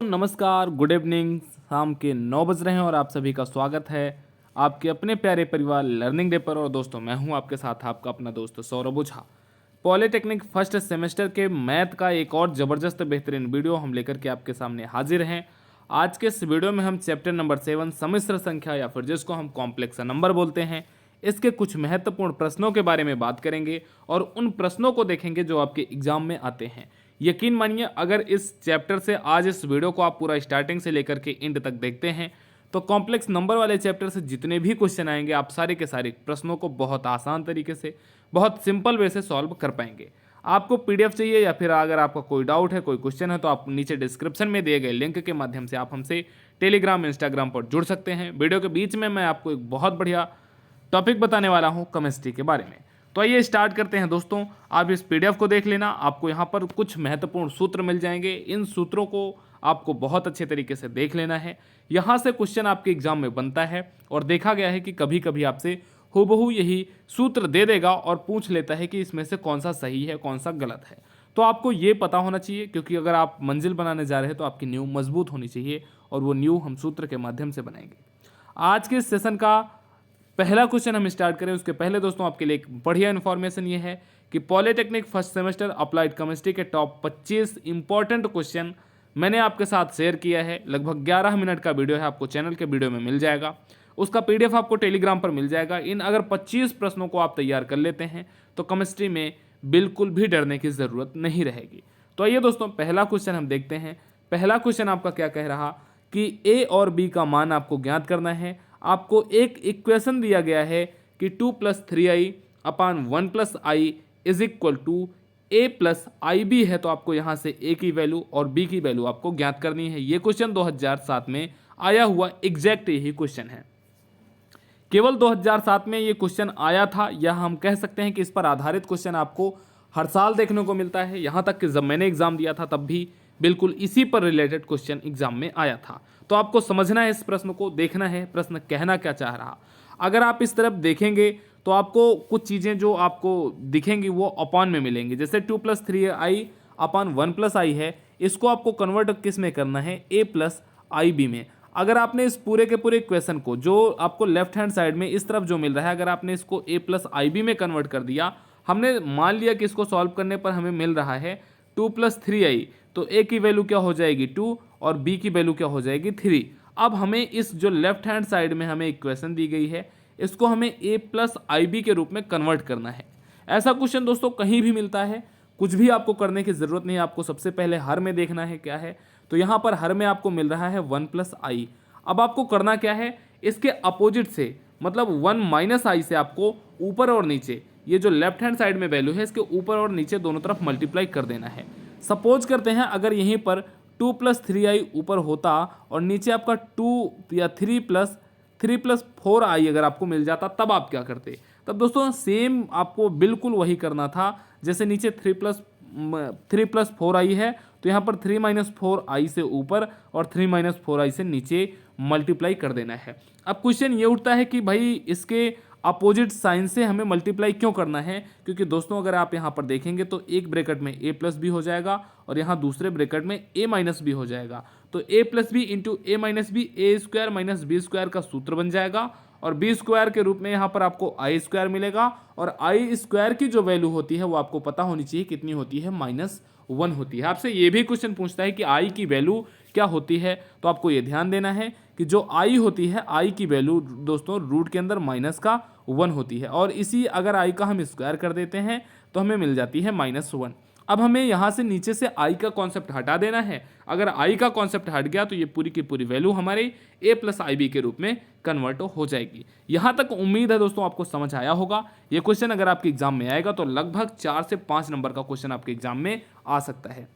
नमस्कार, good evening. शाम के 9 बज रहे हैं और आप सभी का स्वागत है आपके अपने प्यारे परिवार लर्निंग डे पर। और दोस्तों, मैं हूं आपके साथ आपका अपना दोस्त सौरभ ओझा। पॉलिटेक्निक फर्स्ट सेमेस्टर के मैथ का एक और ज़बरदस्त बेहतरीन वीडियो हम लेकर के आपके सामने हाजिर हैं। आज के इस वीडियो में हम चैप्टर नंबर 7 सम्मिश्र संख्या या फिर जिसको हम कॉम्प्लेक्स नंबर बोलते हैं, इसके कुछ महत्वपूर्ण प्रश्नों के बारे में बात करेंगे और उन प्रश्नों को देखेंगे जो आपके एग्जाम में आते हैं। यकीन मानिए, अगर इस चैप्टर से आज इस वीडियो को आप पूरा स्टार्टिंग से लेकर के एंड तक देखते हैं तो कॉम्प्लेक्स नंबर वाले चैप्टर से जितने भी क्वेश्चन आएंगे आप सारे के सारे प्रश्नों को बहुत आसान तरीके से, बहुत सिंपल वे से सॉल्व कर पाएंगे। आपको पीडीएफ चाहिए या फिर अगर आपका कोई डाउट है, कोई क्वेश्चन है, तो आप नीचे डिस्क्रिप्शन में दिए गए लिंक के माध्यम से आप हमसे टेलीग्राम, इंस्टाग्राम पर जुड़ सकते हैं। वीडियो के बीच में मैं आपको एक बहुत बढ़िया टॉपिक बताने वाला हूँ केमिस्ट्री के बारे में। तो आइए स्टार्ट करते हैं दोस्तों। आप इस पीडीएफ को देख लेना, आपको यहाँ पर कुछ महत्वपूर्ण सूत्र मिल जाएंगे। इन सूत्रों को आपको बहुत अच्छे तरीके से देख लेना है। यहाँ से क्वेश्चन आपके एग्जाम में बनता है और देखा गया है कि कभी कभी आपसे हूबहू यही सूत्र दे देगा और पूछ लेता है कि इसमें से कौन सा सही है, कौन सा गलत है। तो आपको ये पता होना चाहिए, क्योंकि अगर आप मंजिल बनाने जा रहे हैं तो आपकी नींव मजबूत होनी चाहिए और वो नींव हम सूत्र के माध्यम से बनाएंगे। आज के इस सेशन का पहला क्वेश्चन हम स्टार्ट करें उसके पहले दोस्तों आपके लिए एक बढ़िया इन्फॉर्मेशन ये है कि polytechnic first semester applied chemistry के टॉप 25 इंपॉर्टेंट क्वेश्चन मैंने आपके साथ शेयर किया है। लगभग 11 मिनट का वीडियो है, आपको चैनल के वीडियो में मिल जाएगा। उसका पीडीएफ आपको टेलीग्राम पर मिल जाएगा। इन अगर 25 प्रश्नों को आप तैयार कर लेते हैं तो केमिस्ट्री में बिल्कुल भी डरने की ज़रूरत नहीं रहेगी। तो आइए दोस्तों, पहला क्वेश्चन हम देखते हैं। पहला क्वेश्चन आपका क्या कह रहा कि ए और बी का मान आपको ज्ञात करना है। आपको एक इक्वेशन दिया गया है कि 2 + 3i upon 1 + i is equal to a + ib है। तो आपको यहाँ से a की वैल्यू और b की वैल्यू आपको ज्ञात करनी है। ये क्वेश्चन 2007 में आया हुआ एग्जैक्ट यही क्वेश्चन है। केवल 2007 में ये क्वेश्चन आया था, या हम कह सकते हैं कि इस पर आधारित क्वेश्चन आपको हर साल देखने को मिलता है। यहाँ तक कि जब मैंने एग्जाम दिया था तब भी बिल्कुल इसी पर रिलेटेड क्वेश्चन एग्जाम में आया था। तो आपको समझना है, इस प्रश्न को देखना है, प्रश्न कहना क्या चाह रहा। अगर आप इस तरफ देखेंगे तो आपको कुछ चीज़ें जो आपको दिखेंगी वो अपॉन में मिलेंगी। जैसे 2 + 3i अपान 1 + i है, इसको आपको कन्वर्ट किस में करना है, a + ib में। अगर आपने इस पूरे के पूरे इक्वेशन को जो आपको लेफ्ट हैंड साइड में इस तरफ जो मिल रहा है, अगर आपने इसको a + ib में कन्वर्ट कर दिया, हमने मान लिया कि इसको सॉल्व करने पर हमें मिल रहा है 2 + 3i, तो a की वैल्यू क्या हो जाएगी 2 और b की वैल्यू क्या हो जाएगी 3। अब हमें इस जो लेफ्ट हैंड साइड में हमें इक्वेशन दी गई है, इसको हमें a + ib के रूप में कन्वर्ट करना है। ऐसा क्वेश्चन दोस्तों कहीं भी मिलता है, कुछ भी आपको करने की ज़रूरत नहीं है। आपको सबसे पहले हर में देखना है क्या है। तो यहाँ पर हर में आपको मिल रहा है 1 + i। अब आपको करना क्या है, इसके अपोजिट से मतलब 1 - i से आपको ऊपर और नीचे, ये जो लेफ्ट हैंड साइड में वैल्यू है, इसके ऊपर और नीचे दोनों तरफ मल्टीप्लाई कर देना है। सपोज करते हैं अगर यहीं पर 2 + 3i ऊपर होता और नीचे आपका 2 या 3 + 4i अगर आपको मिल जाता, तब आप क्या करते। तब दोस्तों सेम आपको बिल्कुल वही करना था। जैसे नीचे 3 + 4i है, तो यहाँ पर 3 - 4i से ऊपर और 3 - 4i से नीचे मल्टीप्लाई कर देना है। अब क्वेश्चन ये उठता है कि भाई इसके अपोजिट साइन से हमें मल्टीप्लाई क्यों करना है, क्योंकि दोस्तों अगर आप यहाँ पर देखेंगे तो एक ब्रैकेट में a + b हो जाएगा और यहाँ दूसरे ब्रैकेट में a - b हो जाएगा। तो a + b into a - b a² - b² का सूत्र बन जाएगा और b² के रूप में यहाँ पर आपको i² मिलेगा। और i² की जो वैल्यू होती है वो आपको पता होनी चाहिए कितनी होती है, -1 होती है। आपसे ये भी क्वेश्चन पूछता है कि i की वैल्यू क्या होती है, तो आपको ये ध्यान देना है कि जो i होती है, i की वैल्यू दोस्तों रूट के अंदर -1 होती है। और इसी अगर i का हम स्क्वायर कर देते हैं तो हमें मिल जाती है -1। अब हमें यहाँ से नीचे से i का कॉन्सेप्ट हटा देना है। अगर i का कॉन्सेप्ट हट गया तो ये पूरी की पूरी वैल्यू हमारी a + ib के रूप में कन्वर्ट हो जाएगी। यहाँ तक उम्मीद है दोस्तों आपको समझ आया होगा। ये क्वेश्चन अगर आपके एग्जाम में आएगा तो लगभग 4 से 5 नंबर का क्वेश्चन आपके एग्जाम में आ सकता है।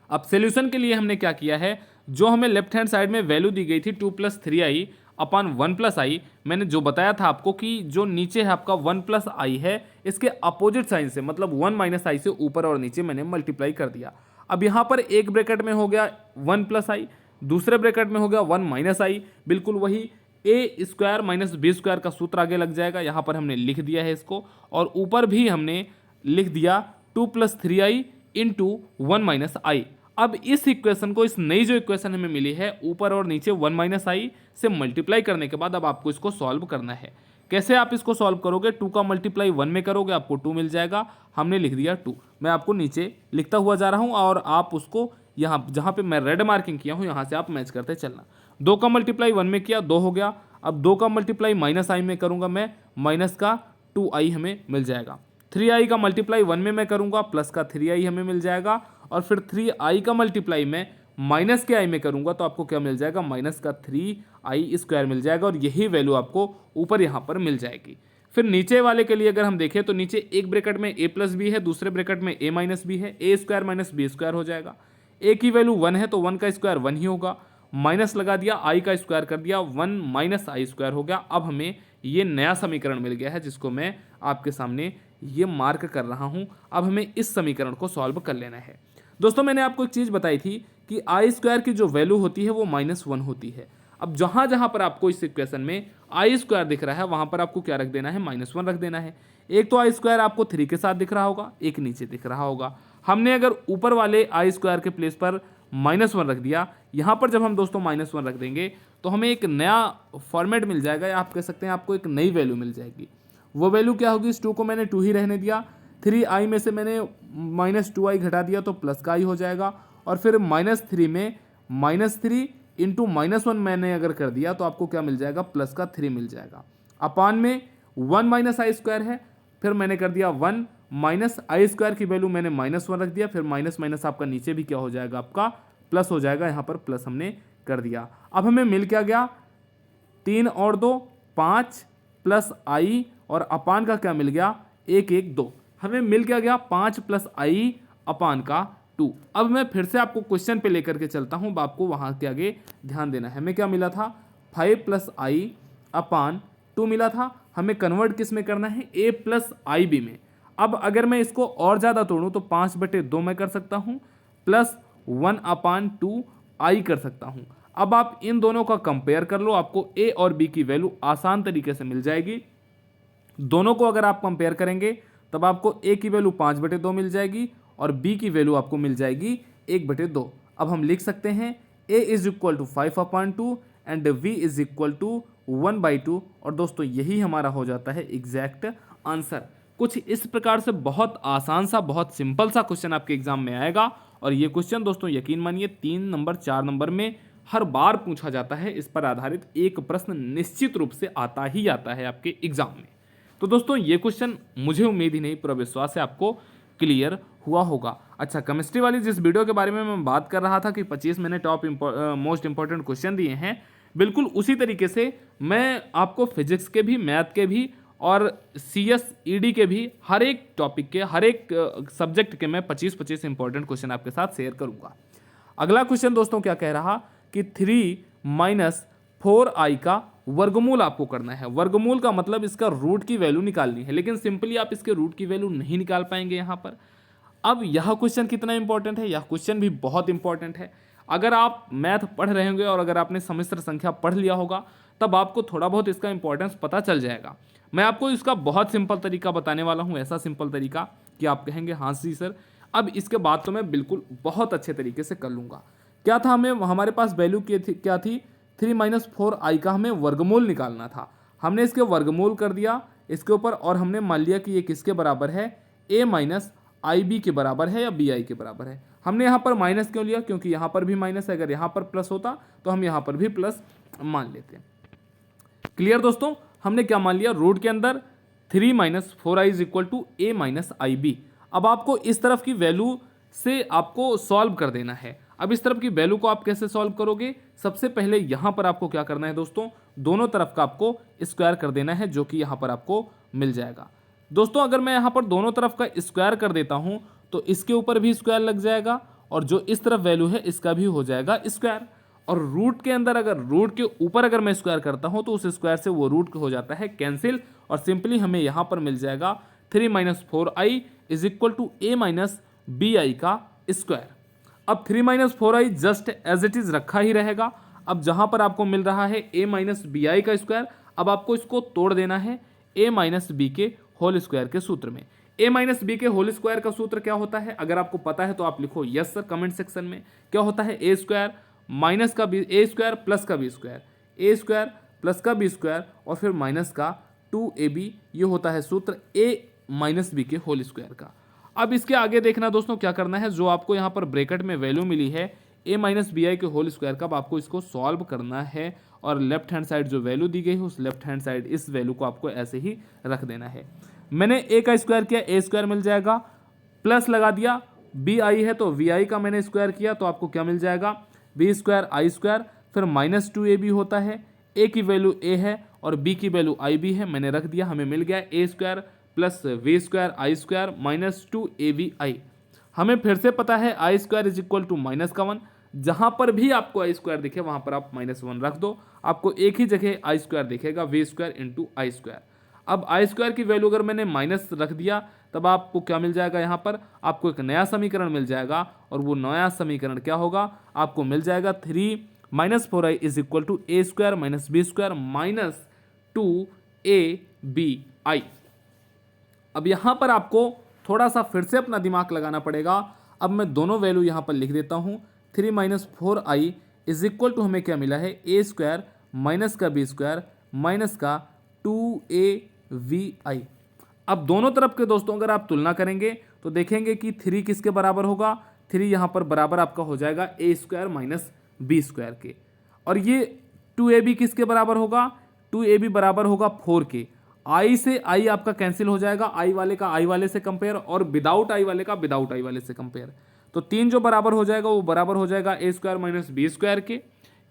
अब सोल्यूशन के लिए हमने क्या किया है, जो हमें लेफ्ट हैंड साइड में वैल्यू दी गई थी 2 + 3i अपान 1 + i, मैंने जो बताया था आपको कि जो नीचे है आपका 1 + i है, इसके अपोजिट साइन से मतलब 1 - i से ऊपर और नीचे मैंने मल्टीप्लाई कर दिया। अब यहाँ पर एक ब्रैकेट में हो गया 1 + i, दूसरे ब्रैकेट में हो गया 1 - i, बिल्कुल वही a² - b² का सूत्र आगे लग जाएगा। यहाँ पर हमने लिख दिया है इसको, और ऊपर भी हमने लिख दिया 2 + 3i इंटू 1 - i। अब इस इक्वेशन को, इस नई जो इक्वेशन हमें मिली है, ऊपर और नीचे 1 माइनस आई से मल्टीप्लाई करने के बाद अब आपको इसको सॉल्व करना है। कैसे आप इसको सॉल्व करोगे? 2 का मल्टीप्लाई 1 में करोगे, आपको 2 मिल जाएगा। हमने लिख दिया 2। मैं आपको नीचे लिखता हुआ जा रहा हूँ और आप उसको यहाँ जहाँ पे मैं रेड मार्किंग किया हूँ यहाँ से आप मैच करते चलना। 2 का मल्टीप्लाई 1 में किया, 2 हो गया। अब 2 का मल्टीप्लाई माइनस आई में करूँगा मैं, माइनस का 2i हमें मिल जाएगा। 3i का मल्टीप्लाई 1 में मैं करूँगा, प्लस का 3i हमें मिल जाएगा। और फिर 3i का मल्टीप्लाई मैं माइनस के i में करूँगा तो आपको क्या मिल जाएगा? माइनस का 3i स्क्वायर मिल जाएगा और यही वैल्यू आपको ऊपर यहाँ पर मिल जाएगी। फिर नीचे वाले के लिए अगर हम देखें तो नीचे एक ब्रैकेट में a प्लस बी है, दूसरे ब्रैकेट में a माइनस बी है, a square minus B square हो जाएगा। a की वैल्यू 1 है तो 1 का स्क्वायर 1 ही होगा, माइनस लगा दिया, i का स्क्वायर कर दिया, 1 माइनस आई स्क्वायर हो गया। अब हमें ये नया समीकरण मिल गया है जिसको मैं आपके सामने ये मार्क कर रहा हूँ। अब हमें इस समीकरण को सॉल्व कर लेना है। दोस्तों मैंने आपको एक चीज़ बताई थी कि आई स्क्वायर की जो वैल्यू होती है वो -1 होती है। अब जहाँ जहाँ पर आपको इस इक्वेशन में आई स्क्वायर दिख रहा है वहाँ पर आपको क्या रख देना है? -1 रख देना है। एक तो आई स्क्वायर आपको 3 के साथ दिख रहा होगा, एक नीचे दिख रहा होगा। हमने अगर ऊपर वाले आई स्क्वायर के प्लेस पर -1 रख दिया, यहाँ पर जब हम दोस्तों -1 रख देंगे तो हमें एक नया फॉर्मेट मिल जाएगा, या आप कह सकते हैं आपको एक नई वैल्यू मिल जाएगी। वो वैल्यू क्या होगी? इस 2 को मैंने 2 ही रहने दिया, 3i में से मैंने -2i घटा दिया तो प्लस का i हो जाएगा। और फिर -3 में -3 इंटू -1 मैंने अगर कर दिया तो आपको क्या मिल जाएगा? प्लस का 3 मिल जाएगा। अपान में 1 माइनस आई स्क्वायर है, फिर मैंने कर दिया 1 माइनस आई स्क्वायर की वैल्यू मैंने -1 रख दिया, फिर माइनस माइनस आपका नीचे भी क्या हो जाएगा? आपका प्लस हो जाएगा। यहाँ पर प्लस हमने कर दिया। अब हमें मिल क्या गया? 3 और 2 5 प्लस आई और अपान का क्या मिल गया? 1 1 2। हमें मिल क्या गया? 5 प्लस आई अपान का 2। अब मैं फिर से आपको क्वेश्चन पे लेकर के चलता हूँ, आपको वहाँ के आगे ध्यान देना है। हमें क्या मिला था? 5 प्लस आई अपान 2 मिला था। हमें कन्वर्ट किस में करना है? a प्लस आई बी में। अब अगर मैं इसको और ज़्यादा तोड़ूँ तो 5/2 मैं कर सकता हूँ, प्लस 1 अपान 2 आई कर सकता हूँ। अब आप इन दोनों का कंपेयर कर लो, आपको a और b की वैल्यू आसान तरीके से मिल जाएगी। दोनों को अगर आप कंपेयर करेंगे तब आपको a की वैल्यू 5/2 मिल जाएगी और b की वैल्यू आपको मिल जाएगी 1/2। अब हम लिख सकते हैं a is equal to 5/2 and v is equal to 1/2। और दोस्तों यही हमारा हो जाता है एग्जैक्ट आंसर। कुछ इस प्रकार से बहुत आसान सा, बहुत सिंपल सा क्वेश्चन आपके एग्जाम में आएगा। और ये क्वेश्चन दोस्तों यकीन मानिए 3 नंबर 4 नंबर में हर बार पूछा जाता है। इस पर आधारित एक प्रश्न निश्चित रूप से आता ही आता है आपके एग्जाम में। तो दोस्तों ये क्वेश्चन मुझे उम्मीद ही नहीं, पूरा विश्वास है आपको क्लियर हुआ होगा। अच्छा, केमिस्ट्री वाली जिस वीडियो के बारे में मैं बात कर रहा था कि 25 मैंने टॉप मोस्ट इंपॉर्टेंट क्वेश्चन दिए हैं, बिल्कुल उसी तरीके से मैं आपको फिजिक्स के भी, मैथ के भी और CSED के भी हर एक टॉपिक के, हर एक सब्जेक्ट के मैं 25 इंपॉर्टेंट क्वेश्चन आपके साथ शेयर करूंगा। अगला क्वेश्चन दोस्तों क्या कह रहा कि 3 माइनस 4i का वर्गमूल आपको करना है। वर्गमूल का मतलब इसका रूट की वैल्यू निकालनी है, लेकिन सिंपली आप इसके रूट की वैल्यू नहीं निकाल पाएंगे यहाँ पर। अब यह क्वेश्चन कितना इंपॉर्टेंट है? यह क्वेश्चन भी बहुत इंपॉर्टेंट है। अगर आप मैथ पढ़ रहे होंगे और अगर आपने सम्मिश्र संख्या पढ़ लिया होगा तब आपको थोड़ा बहुत इसका इंपॉर्टेंस पता चल जाएगा। मैं आपको इसका बहुत सिंपल तरीका बताने वाला हूँ, ऐसा सिंपल तरीका कि आप कहेंगे हाँ जी सर। अब इसके बाद तो मैं बिल्कुल बहुत अच्छे तरीके से कर लूँगा। क्या था? हमारे पास वैल्यू क्या थी? 3 माइनस 4i का हमें वर्गमूल निकालना था। हमने इसके वर्गमूल कर दिया इसके ऊपर और हमने मान लिया कि ये किसके बराबर है? a माइनस आई बी के बराबर है या बी आई के बराबर है। हमने यहाँ पर माइनस क्यों लिया? क्योंकि यहाँ पर भी माइनस है, अगर यहाँ पर प्लस होता तो हम यहाँ पर भी प्लस मान लेते हैं। क्लियर दोस्तों? हमने क्या मान लिया? रूट के अंदर 3 minus 4i is equal to a minus I B. अब आपको इस तरफ की वैल्यू से आपको सॉल्व कर देना है। अब इस तरफ की वैल्यू को आप कैसे सॉल्व करोगे? सबसे पहले यहाँ पर आपको क्या करना है दोस्तों? दोनों तरफ का आपको स्क्वायर कर देना है, जो कि यहाँ पर आपको मिल जाएगा। दोस्तों अगर मैं यहाँ पर दोनों तरफ का स्क्वायर कर देता हूँ तो इसके ऊपर भी स्क्वायर लग जाएगा और जो इस तरफ वैल्यू है इसका भी हो जाएगा स्क्वायर। और रूट के अंदर अगर रूट के ऊपर अगर मैं स्क्वायर करता हूँ तो उस स्क्वायर से वो रूट हो जाता है कैंसिल और सिंपली हमें यहाँ पर मिल जाएगा 3 minus 4i is equal to a minus B I का स्क्वायर। अब 3 minus 4i just as it is रखा ही रहेगा। अब जहाँ पर आपको मिल रहा है a माइनस बी आई का स्क्वायर, अब आपको इसको तोड़ देना है a माइनस बी के होल स्क्वायर के सूत्र में। a माइनस बी के होल स्क्वायर का सूत्र क्या होता है? अगर आपको पता है तो आप लिखो यस सर कमेंट सेक्शन में। क्या होता है? ए स्क्वायर माइनस का बी, ए स्क्वायर प्लस का बी स्क्वायर, ए स्क्वायर प्लस का बी स्क्वायर और फिर माइनस का 2ab, ये होता है सूत्र a माइनस बी के होल स्क्वायर का। अब इसके आगे देखना दोस्तों क्या करना है, जो आपको यहाँ पर ब्रैकेट में वैल्यू मिली है a माइनस बी आई के होल स्क्वायर का, आपको इसको सॉल्व करना है और लेफ्ट हैंड साइड जो वैल्यू दी गई है उस लेफ्ट हैंड साइड इस वैल्यू को आपको ऐसे ही रख देना है। मैंने a का स्क्वायर किया, a स्क्वायर मिल जाएगा, प्लस लगा दिया, बी आई है तो वी आई का मैंने स्क्वायर किया तो आपको क्या मिल जाएगा? बी स्क्वायर आई स्क्वायर, फिर माइनस 2ab होता है, a की वैल्यू a है और b की वैल्यू ib है, मैंने रख दिया, हमें मिल गया a square plus B square I square minus 2abi। हमें फिर से पता है I square is equal to minus का 1, जहां पर भी आपको आई स्क्वायर दिखे वहां पर आप -1 रख दो, आपको एक ही जगह आई स्क्वायर दिखेगा, V square into I square. अब आई स्क्वायर की वैल्यू अगर मैंने माइनस रख दिया तब आपको क्या मिल जाएगा? यहाँ पर आपको एक नया समीकरण मिल जाएगा और वो नया समीकरण क्या होगा? आपको मिल जाएगा 3 minus 4i is equal to A square minus B square minus 2abi। अब यहाँ पर आपको थोड़ा सा फिर से अपना दिमाग लगाना पड़ेगा। अब मैं दोनों वैल्यू यहाँ पर लिख देता हूँ। 3 minus 4i is equal to हमें क्या मिला है? ए स्क्वायर माइनस का बी स्क्वायर माइनस का 2avi। अब दोनों तरफ के दोस्तों अगर आप तुलना करेंगे तो देखेंगे कि 3 किसके बराबर होगा? 3 यहाँ पर बराबर आपका हो जाएगा ए स्क्वायर माइनस बी स्क्वायर के, और ये 2ab किसके बराबर होगा? 2ab बराबर होगा 4 के। आई से आई आपका कैंसिल हो जाएगा, आई वाले का आई वाले से कंपेयर और विदाउट आई वाले का विदाउट आई वाले से कंपेयर, तो 3 जो बराबर हो जाएगा वो बराबर हो जाएगा ए स्क्वायर माइनस बी स्क्वायर के।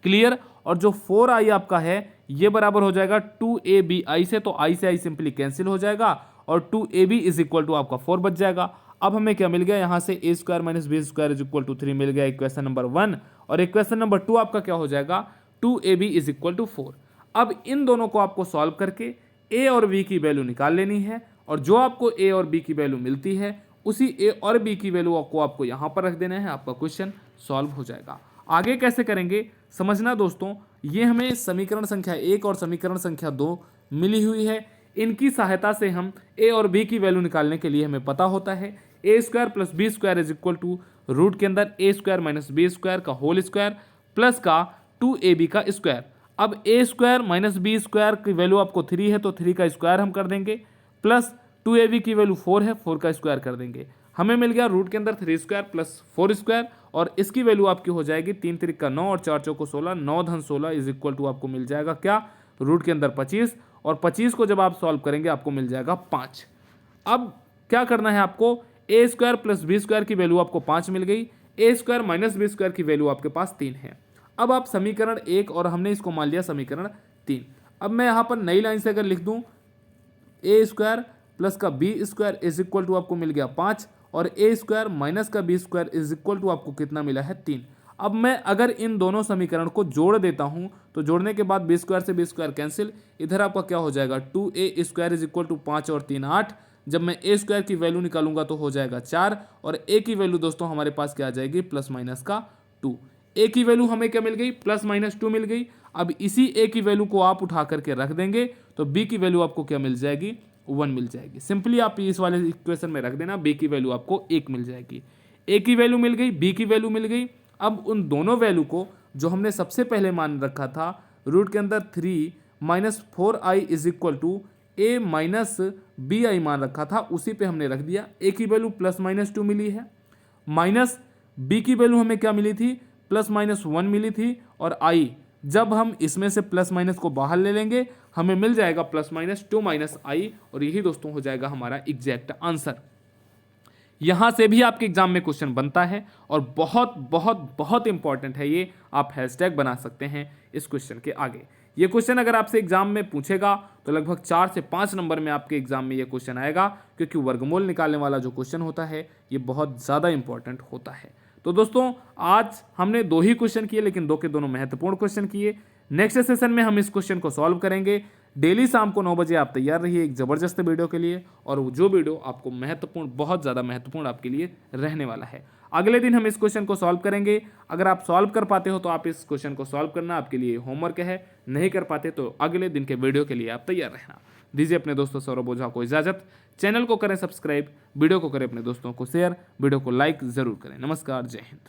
क्लियर? और जो 4i आपका है ये बराबर हो जाएगा 2abi से, तो आई से आई सिंपली कैंसिल हो जाएगा और 2ab इज इक्वल टू आपका 4 बच जाएगा। अब हमें क्या मिल गया यहाँ से? A square minus B square is equal to 3 मिल गया इक्वेशन नंबर 1, और इक्वेशन नंबर 2 आपका क्या हो जाएगा? 2ab is equal to 4। अब इन दोनों को आपको सॉल्व करके a और b की वैल्यू निकाल लेनी है, और जो आपको a और b की वैल्यू मिलती है उसी a और b की वैल्यू को आपको यहाँ पर रख देना है, आपका क्वेश्चन सॉल्व हो जाएगा। आगे कैसे करेंगे समझना दोस्तों, ये हमें समीकरण संख्या 1 और समीकरण संख्या 2 मिली हुई है, इनकी सहायता से हम a और b की वैल्यू निकालने के लिए हमें पता होता है A square plus B square is equal to root के अंदर A square minus B square का होल स्क्वायर प्लस का 2ab का स्क्वायर। अब A square minus B square की वैल्यू आपको 3 है तो 3 का स्क्वायर हम कर देंगे, प्लस 2ab की वैल्यू 4 है, 4 का स्क्वायर कर देंगे। हमें मिल गया रूट के अंदर 3 स्क्वायर प्लस 4 स्क्वायर, और इसकी वैल्यू आपकी हो जाएगी 3 त्रिक का 9 और 4 चौको 16, 9 धन 16 इज इक्वल टू आपको मिल जाएगा क्या? रूट के अंदर 25, और 25 को जब आप सॉल्व करेंगे आपको मिल जाएगा 5। अब क्या करना है आपको? ए स्क्वायर प्लस बी स्क्वायर की वैल्यू आपको 5 मिल गई, ए स्क्वायर माइनस बी स्क्वायर की वैल्यू आपके पास 3 है। अब आप समीकरण 1 और हमने इसको मान लिया समीकरण 3। अब मैं यहाँ पर नई लाइन से अगर लिख दूँ ए स्क्वायर प्लस का B square is equal to आपको मिल गया 5, और ए स्क्वायर माइनस का B square is equal to आपको कितना मिला है? 3। अब मैं अगर इन दोनों समीकरण को जोड़ देता हूँ तो जोड़ने के बाद बी स्क्वायर से बी स्क्वायर कैंसिल, इधर आपका क्या हो जाएगा? 2a square is equal to 5 और 3 8। जब मैं ए स्क्वायर की वैल्यू निकालूंगा तो हो जाएगा 4, और ए की वैल्यू दोस्तों हमारे पास क्या आ जाएगी? प्लस माइनस का 2। ए की वैल्यू हमें क्या मिल गई? प्लस माइनस 2 मिल गई। अब इसी ए की वैल्यू को आप उठा करके रख देंगे तो बी की वैल्यू आपको क्या मिल जाएगी? 1 मिल जाएगी। सिंपली आप इस वाले इक्वेशन में रख देना, बी की वैल्यू आपको 1 मिल जाएगी। ए की वैल्यू मिल गई, बी की वैल्यू मिल गई। अब उन दोनों वैल्यू को जो हमने सबसे पहले मान रखा था रूट के अंदर 3 minus 4i is equal to A minus B I मान रखा था, उसी पे हमने रख दिया। ए की वैल्यू प्लस माइनस 2 मिली है, माइनस बी की वैल्यू हमें क्या मिली थी? प्लस माइनस 1 मिली थी, और आई जब हम इसमें से प्लस माइनस को बाहर ले लेंगे हमें मिल जाएगा प्लस माइनस 2 माइनस आई, और यही दोस्तों हो जाएगा हमारा एग्जैक्ट आंसर। यहां से भी आपके एग्जाम में क्वेश्चन बनता है और बहुत बहुत बहुत इंपॉर्टेंट है ये, आप हैशटैग बना सकते हैं इस क्वेश्चन के आगे। ये क्वेश्चन अगर आपसे एग्जाम में पूछेगा तो लगभग 4 से 5 नंबर में आपके एग्जाम में ये क्वेश्चन आएगा, क्योंकि वर्गमूल निकालने वाला जो क्वेश्चन होता है ये बहुत ज़्यादा इंपॉर्टेंट होता है। तो दोस्तों आज हमने 2 ही क्वेश्चन किए, लेकिन 2 के दोनों महत्वपूर्ण क्वेश्चन किए। नेक्स्ट सेशन में हम इस क्वेश्चन को सॉल्व करेंगे। डेली शाम को 9 बजे आप तैयार रहिए एक ज़बरदस्त वीडियो के लिए, और जो वीडियो आपको महत्वपूर्ण, बहुत ज़्यादा महत्वपूर्ण आपके लिए रहने वाला है। अगले दिन हम इस क्वेश्चन को सॉल्व करेंगे। अगर आप सॉल्व कर पाते हो तो आप इस क्वेश्चन को सॉल्व करना आपके लिए होमवर्क है, नहीं कर पाते तो अगले दिन के वीडियो के लिए आप तैयार रहना। दीजिए अपने दोस्तों सौरभ ओझा को इजाज़त। चैनल को करें सब्सक्राइब, वीडियो को करें अपने दोस्तों को शेयर, वीडियो को लाइक ज़रूर करें। नमस्कार, जय हिंद।